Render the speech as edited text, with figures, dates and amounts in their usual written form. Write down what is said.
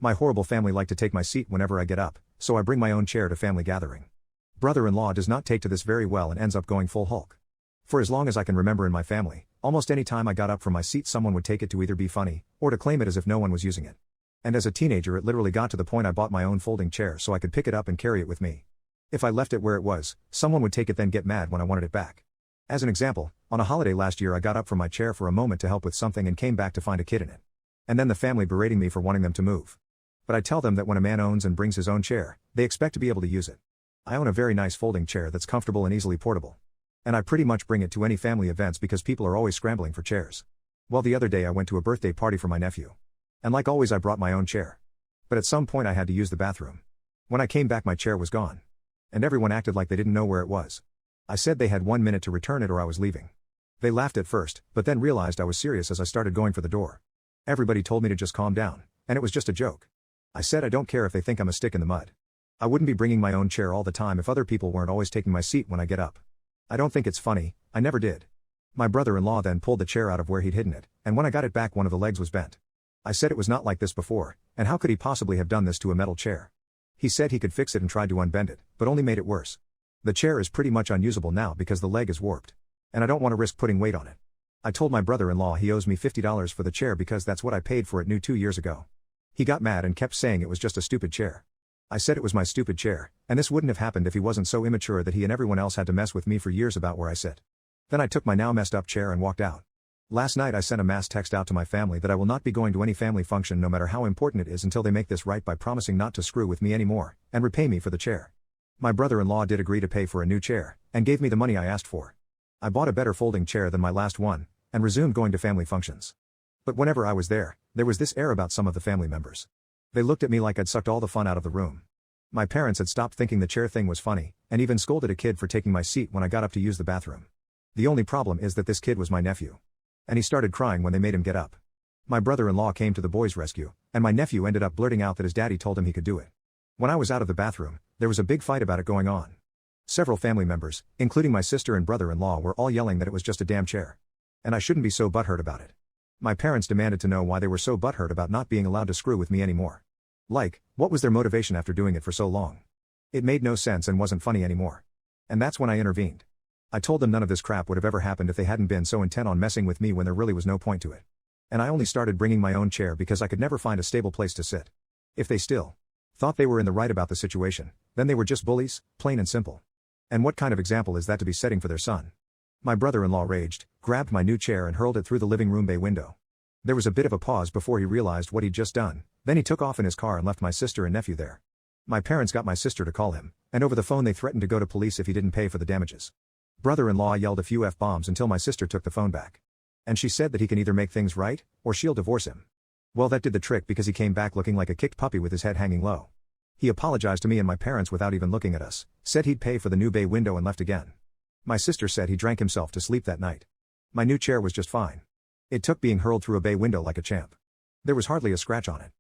My horrible family like to take my seat whenever I get up, so I bring my own chair to family gathering. Brother-in-law does not take to this very well and ends up going full Hulk. For as long as I can remember in my family, almost any time I got up from my seat someone would take it to either be funny, or to claim it as if no one was using it. And as a teenager it literally got to the point I bought my own folding chair so I could pick it up and carry it with me. If I left it where it was, someone would take it then get mad when I wanted it back. As an example, on a holiday last year I got up from my chair for a moment to help with something and came back to find a kid in it. And then the family berating me for wanting them to move. But I tell them that when a man owns and brings his own chair, they expect to be able to use it. I own a very nice folding chair that's comfortable and easily portable. And I pretty much bring it to any family events because people are always scrambling for chairs. Well, the other day I went to a birthday party for my nephew. And like always I brought my own chair. But at some point I had to use the bathroom. When I came back my chair was gone. And everyone acted like they didn't know where it was. I said they had 1 minute to return it or I was leaving. They laughed at first, but then realized I was serious as I started going for the door. Everybody told me to just calm down, and it was just a joke. I said I don't care if they think I'm a stick in the mud. I wouldn't be bringing my own chair all the time if other people weren't always taking my seat when I get up. I don't think it's funny, I never did. My brother-in-law then pulled the chair out of where he'd hidden it, and when I got it back one of the legs was bent. I said it was not like this before, and how could he possibly have done this to a metal chair? He said he could fix it and tried to unbend it, but only made it worse. The chair is pretty much unusable now because the leg is warped. And I don't want to risk putting weight on it. I told my brother-in-law he owes me $50 for the chair because that's what I paid for it new 2 years ago. He got mad and kept saying it was just a stupid chair. I said it was my stupid chair, and this wouldn't have happened if he wasn't so immature that he and everyone else had to mess with me for years about where I sit. Then I took my now messed up chair and walked out. Last night I sent a mass text out to my family that I will not be going to any family function no matter how important it is until they make this right by promising not to screw with me anymore, and repay me for the chair. My brother-in-law did agree to pay for a new chair, and gave me the money I asked for. I bought a better folding chair than my last one, and resumed going to family functions. But whenever I was there was this air about some of the family members. They looked at me like I'd sucked all the fun out of the room. My parents had stopped thinking the chair thing was funny, and even scolded a kid for taking my seat when I got up to use the bathroom. The only problem is that this kid was my nephew. And he started crying when they made him get up. My brother-in-law came to the boys' rescue, and my nephew ended up blurting out that his daddy told him he could do it. When I was out of the bathroom, there was a big fight about it going on. Several family members, including my sister and brother-in-law, were all yelling that it was just a damn chair. And I shouldn't be so butthurt about it. My parents demanded to know why they were so butthurt about not being allowed to screw with me anymore. Like, what was their motivation after doing it for so long? It made no sense and wasn't funny anymore. And that's when I intervened. I told them none of this crap would have ever happened if they hadn't been so intent on messing with me when there really was no point to it. And I only started bringing my own chair because I could never find a stable place to sit. If they still thought they were in the right about the situation, then they were just bullies, plain and simple. And what kind of example is that to be setting for their son? My brother-in-law raged, grabbed my new chair and hurled it through the living room bay window. There was a bit of a pause before he realized what he'd just done, then he took off in his car and left my sister and nephew there. My parents got my sister to call him, and over the phone they threatened to go to police if he didn't pay for the damages. Brother-in-law yelled a few F-bombs until my sister took the phone back. And she said that he can either make things right, or she'll divorce him. Well, that did the trick because he came back looking like a kicked puppy with his head hanging low. He apologized to me and my parents without even looking at us, said he'd pay for the new bay window and left again. My sister said he drank himself to sleep that night. My new chair was just fine. It took being hurled through a bay window like a champ. There was hardly a scratch on it.